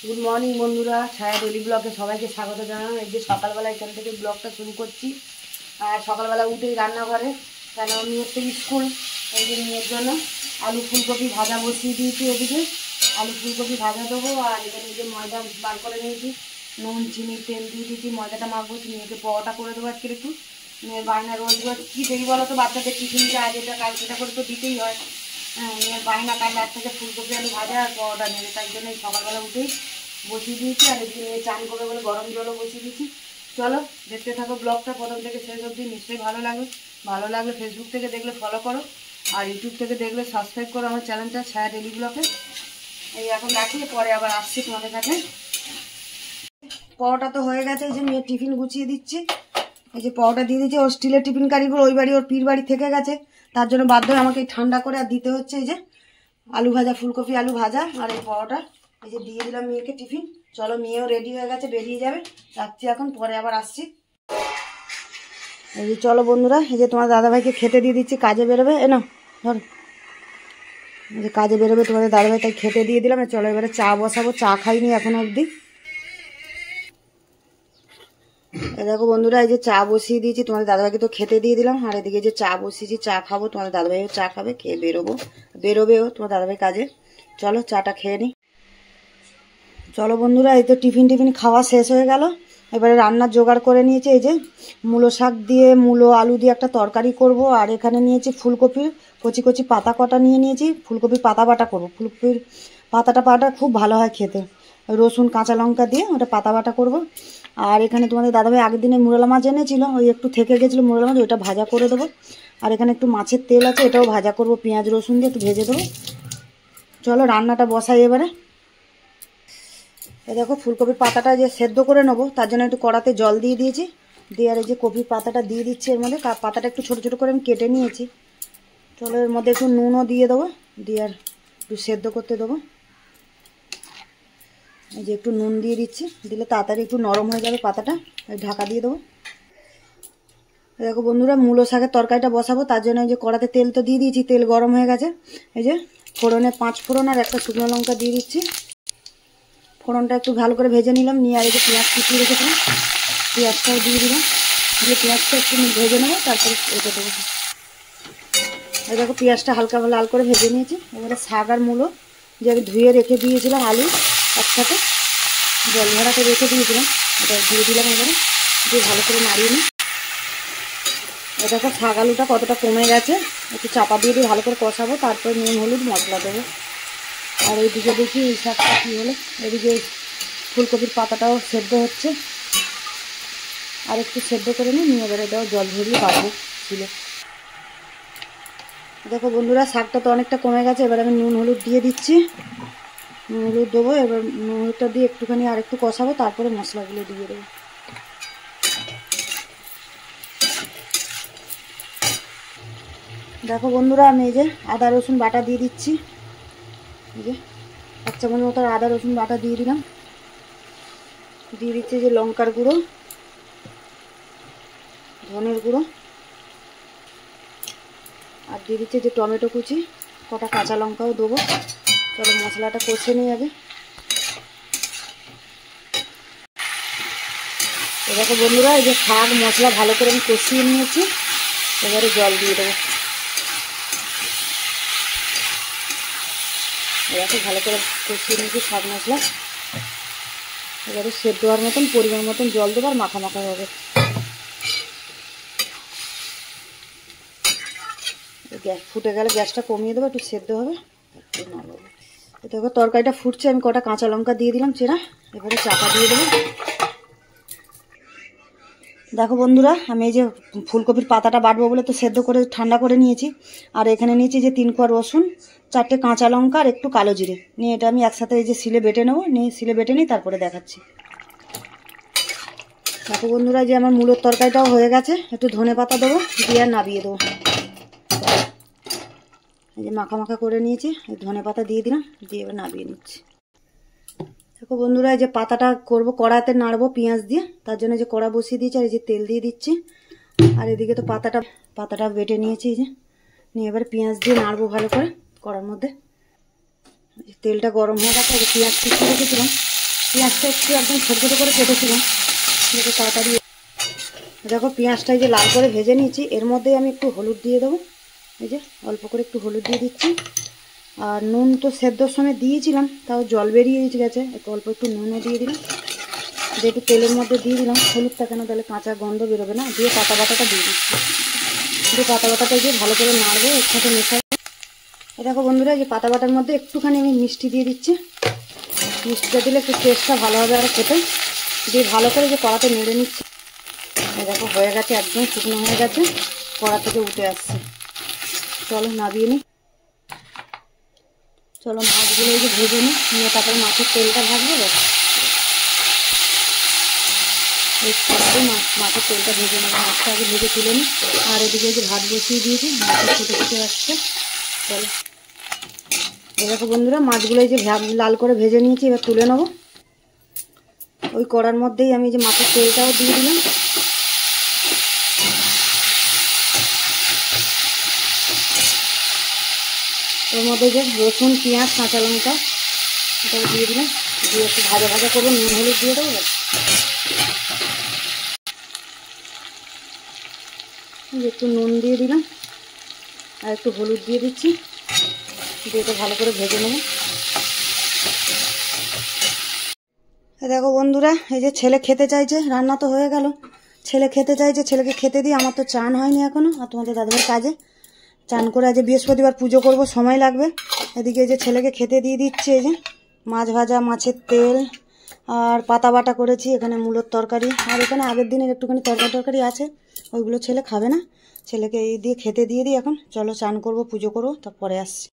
Good morning বন্ধুরা, ছায়া daily ব্লগে সবাইকে স্বাগত জানালাম। এই যে সকালবেলা এখান থেকে ব্লগটা শুরু করছি। আর সকালবেলা উঠেই রান্নাঘরে, কেন মেয়ের তো স্কুল, এই যে মেয়ের জন্য আলু ফুলকপি ভাজা বসিয়ে দিয়েছি। এদিকে আলু ফুলকপি ভাজা দেবো। আর এখানে যে ময়দা বার করে নিয়েছি, নুন চিনি তেল দিয়ে দিয়েছি, ময়দাটা মাখবো। মেয়েকে পরোটা করে দেবো আজকে একটু। মেয়ের বায়না রোজ রোজ কী দেরি বলো তো, বাচ্চাদের টিফিনটা আজ এটা কাল সেটা করে তো দিতেই হয়। হ্যাঁ, মেয়ের বায়না কাল রাত থেকে ফুলকপি আলু ভাজা আর পরোটা নেবে, তাই জন্য এই সকালবেলা উঠেই বসিয়ে দিয়েছি। আর এদিকে মেয়ে চান করবে বলে গরম জলও বসিয়ে দিয়েছি। চলো দেখতে থাকো ব্লগটা প্রথম থেকে শেষ অবধি। নিশ্চয়ই ভালো লাগলে ফেসবুক থেকে দেখলে ফলো করো, আর ইউটিউব থেকে দেখলে সাবস্ক্রাইব করো আমার চ্যানেলটা ছায়া ডেলি ব্লগে। এই এখন রাখি, পরে আবার আসছি তোমাদের কাছে। পরোটা তো হয়ে গেছে, এই যে মেয়ের টিফিন গুছিয়ে দিচ্ছি। এই যে পরোটা দিয়ে দিচ্ছি। ওর স্টিলের টিফিন কারিগুলো ওই বাড়ি, ওর পীর বাড়ি থেকে গেছে, তার জন্য বাধ্য হয়ে আমাকে ঠান্ডা করে আর দিতে হচ্ছে। এই যে আলু ভাজা, ফুলকপি আলু ভাজা আর এই পরোটা, এই যে দিয়ে দিলাম মেয়েকে টিফিন। চলো মেয়েও রেডি হয়ে গেছে, বেরিয়ে যাবে। রাখছি এখন, পরে আবার আসছি। এই যে চলো বন্ধুরা, এই যে তোমার দাদাভাইকে খেতে দিয়ে দিচ্ছি, কাজে বেরোবে। না ধর, এই যে কাজে বেরোবে তোমাদের দাদাভাই, তাই খেতে দিয়ে দিলাম। চলো এবারে চা বসাবো, চা খাইনি এখনো অবধি। দেখো বন্ধুরা, এই যে চা বসিয়ে দিয়েছি, তোমাদের দাদাভাইকে তো খেতে দিয়ে দিলাম। আর এদিকে যে চা বসিয়েছি, চা খাবো। তোমাদের দাদাভাইও চা খাবে, খেয়ে বেরোবেও তোমার দাদাভাই কাজে। চলো চাটা খেয়ে নিই। চলো বন্ধুরা, এই তো টিফিন খাওয়া শেষ হয়ে গেল। এবারে রান্নার জোগাড় করে নিয়েছি। এই যে মূলো শাক দিয়ে, মূলো আলু দিয়ে একটা তরকারি করব। আর এখানে নিয়েছি ফুলকপির কচি কচি পাতা কটা নিয়ে নিয়েছি, ফুলকপির পাতা বাটা করবো। ফুলকপির পাতা খুব ভালো হয় খেতে, রসুন কাঁচা লঙ্কা দিয়ে ওটা পাতা বাটা করব। আর এখানে তোমাদের দাদাভাই আগের দিনে মুরলা মাছ এনেছিল, ওই একটু থেকে গেছিলো মুরলা মাছ, ওইটা ভাজা করে দেবো। আর এখানে একটু মাছের তেল আছে, এটাও ভাজা করব, পেঁয়াজ রসুন দিয়ে একটু ভেজে দেবো। চলো রান্নাটা বসাই এবারে। দেখো ফুলকপির পাতাটা যে সেদ্ধ করে নেবো, তার জন্য একটু কড়াতে জল দিয়ে দিয়েছি। দিয়ে আর এই যে কপির পাতাটা দিয়ে দিচ্ছি এর মধ্যে। পাতাটা একটু ছোটো ছোটো করে আমি কেটে নিয়েছি। চলো এর মধ্যে একটু নুনও দিয়ে দেবো, দিয়ে আর একটু সেদ্ধ করতে দেবো। এই যে একটু নুন দিয়ে দিচ্ছি, দিলে তাড়াতাড়ি একটু নরম হয়ে যাবে পাতাটা। ঢাকা দিয়ে দেবো। দেখো বন্ধুরা, মূলো শাকের তরকারিটা বসাবো, তার জন্য এই যে কড়াতে তেল তো দিয়ে দিয়েছি, তেল গরম হয়ে গেছে। এই যে ফোড়নে 5 ফোড়ন আর একটা শুকনো লঙ্কা দিয়ে দিচ্ছি। ফোড়নটা একটু ভালো করে ভেজে নিলাম, নিয়ে আর এই যে পেঁয়াজ কুচিয়ে রেখেছিলাম, পেঁয়াজটাও দিয়ে দিলাম। দিয়ে পেঁয়াজটা একটু ভেজে নেবো, তারপরে এটা দেবো। এই দেখো পেঁয়াজটা হালকা লাল করে ভেজে নিয়েছি। এবারে শাক আর মূলো যে আমি ধুয়ে রেখে দিয়েছিলাম, আলু একসাথে জল ভরাতে রেখে দিয়েছিলাম, এটা দিয়ে দিলাম। এবারে দিয়ে ভালো করে নাড়িয়ে নিই। এটা দেখো শাক আলুটা কতটা কমে গেছে, একটু চাপা দিয়ে ভালো করে কষাবো, তারপরে নুন হলুদ মশলা দেবো। আর এইদিকে দেখি এই শাকটা কী হলো। এদিকে ফুলকপির পাতাটাও সেদ্ধ হচ্ছে, আর একটু সেদ্ধ করে নিয়ে এবারে এটাও জল ঝরিয়ে পাবো ছিল। দেখো বন্ধুরা, শাকটা তো অনেকটা কমে গেছে। এবার আমি নুন হলুদ দিয়ে দিচ্ছি, নুন হলুদ দেবো। এবার নুন হলুদটা দিয়ে একটুখানি আর একটু কষাবো, তারপরে মশলাগুলো দিয়ে দেবো। দেখো বন্ধুরা, আমি এই যে আদা রসুন বাটা দিয়ে দিচ্ছি। এই যে 1 চামচ মতো আদা রসুন বাটা দিয়ে দিলাম। দিয়ে দিচ্ছি যে লঙ্কার গুঁড়ো, ধনের গুঁড়ো, আর দিয়ে দিচ্ছি যে টমেটো কুচি, কটা কাঁচা লঙ্কাও দেবো। চলো মশলাটা কষে নিই আগে। দেখো বন্ধুরা, এই যে শাক মশলা ভালো করে আমি কষিয়ে নিয়েছি। এবারে জল দিয়ে দেবো। দেখো ভালো করে কষিয়ে নিয়েছি শাক মশলা। এবারে সেদ্ধ হওয়ার মতন পরিমাণ মতন জল দেবো, আর মাখা মাখা হবে। গ্যাস ফুটে গেলে গ্যাসটা কমিয়ে দেবো, একটু সেদ্ধ হবে। দেখো তরকারিটা ফুটছে, আমি কটা কাঁচা লঙ্কা দিয়ে দিলাম চেরা। এবারে চাপা দিয়ে দেবো। দেখো বন্ধুরা, আমি এই যে ফুলকপির পাতাটা বাটবো বলে তো সেদ্ধ করে ঠান্ডা করে নিয়েছি। আর এখানে নিয়েছি যে 3 কোয়া রসুন, 4টে কাঁচা লঙ্কা আর একটু কালো জিরে নিয়ে এটা আমি একসাথে এই যে শিলে বেটে নেবো। নিয়ে শিলে বেটে নিই, তারপরে দেখাচ্ছি। দেখো বন্ধুরা, যে আমার মূলোর তরকারিটাও হয়ে গেছে। একটু ধনে পাতা দেবো, দিয়ে আর নাবিয়ে দেবো। এই যে মাখা মাখা করে নিয়েছি, এই ধনে পাতা দিয়ে দিলাম, দিয়ে এবার নাবিয়ে নিচ্ছি। দেখো বন্ধুরা, এই যে পাতাটা করবো কড়াতে নাড়বো পেঁয়াজ দিয়ে, তার জন্য যে কড়া বসিয়ে দিয়েছি। আর এই যে তেল দিয়ে দিচ্ছি। আর এদিকে তো পাতাটা বেটে নিয়েছি। এই যে নিয়ে এবার পেঁয়াজ দিয়ে নাড়বো ভালো করে কড়ার মধ্যে। তেলটা গরম হয়ে গেছে, পেঁয়াজ কুচিয়ে রেখেছিলাম পেঁয়াজটা একটু একদম ছোটো ছোটো করে কেটেছিলাম যাতে তাড়াতাড়ি। দেখো পেঁয়াজটা এই যে লাল করে ভেজে নিয়েছি, এর মধ্যে আমি একটু হলুদ দিয়ে দেবো। এই যে অল্প করে একটু হলুদ দিয়ে দিচ্ছি। আর নুন তো সেদ্ধর সময় দিয়েছিলাম, তাও জল বেরিয়ে গেছে, একটু অল্প একটু নুনও দিয়ে দিলাম। দিয়ে একটু তেলের মধ্যে দিয়ে দিলাম হলুদটা, কেন তাহলে কাঁচা গন্ধ বেরোবে না। দিয়ে পাতা বাটাটা দিয়ে দিচ্ছি। দিয়ে পাতা বাটাটা দিয়ে ভালো করে নাড়বো, এর সাথে মেশাবো। দেখো বন্ধুরা, এই যে পাতা বাটার মধ্যে একটুখানি আমি মিষ্টি দিয়ে দিচ্ছি। মিষ্টিটা দিলে একটু টেস্টটা ভালো হবে আর খেতে। দিয়ে ভালো করে যে কড়াতে নেড়ে নিচ্ছি। দেখো হয়ে গেছে, একদম শুকনো হয়ে গেছে, কড়া থেকে উঠে আসছে। চলো নামিয়ে নিই। চলো মাছগুলো এই যে ভেজে নিয়ে তারপরে মাছের তেলটা ভাজবো। এই মাছের তেলটা ভেজে নেবো, মাছটা আগে ভেজে তুলে নিই। আর এদিকে যে ভাত বসিয়ে দিয়েছি, মাছের ফুটে ফুটে আসছে। চলো দেখো বন্ধুরা, মাছগুলো এই যে লাল করে ভেজে নিয়েছি, এবার তুলে নেবো। ওই কড়ার মধ্যেই আমি যে মাছের তেলটাও দিয়ে দিলাম। এর মধ্যে যে রসুন, পেঁয়াজ, কাঁচা লঙ্কা এটাও দিয়ে দিলাম। দিয়ে একটু ভাজা ভাজা করবো, নুন হলুদ দিয়ে দেবো। একটু নুন দিয়ে দিলাম আর একটু হলুদ দিয়ে দিচ্ছি। দিয়ে তো ভালো করে ভেজে নেবো। দেখো বন্ধুরা, এই যে ছেলে খেতে চাইছে, রান্না তো হয়ে গেল, ছেলে খেতে চাইছে, ছেলেকে খেতে দিই। আমার তো চান হয়নি এখনো, আর তোমাদের দাদাভাই কাজে চান করে আজ বৃহস্পতিবার পুজো করব, সময় লাগবে। এদিকে এই যে ছেলেকে খেতে দিয়ে দিচ্ছে। এই যে মাছ ভাজা, মাছের তেল আর পাতা বাটা করেছি, এখানে মূলোর তরকারি, আর এখানে আগের দিনের একটুখানি তরকারি আছে, ওইগুলো ছেলে খাবে না। ছেলেকে এই দিয়ে খেতে দিয়ে দিই এখন। চলো চান করব, পুজো করবো, তারপরে আসছি।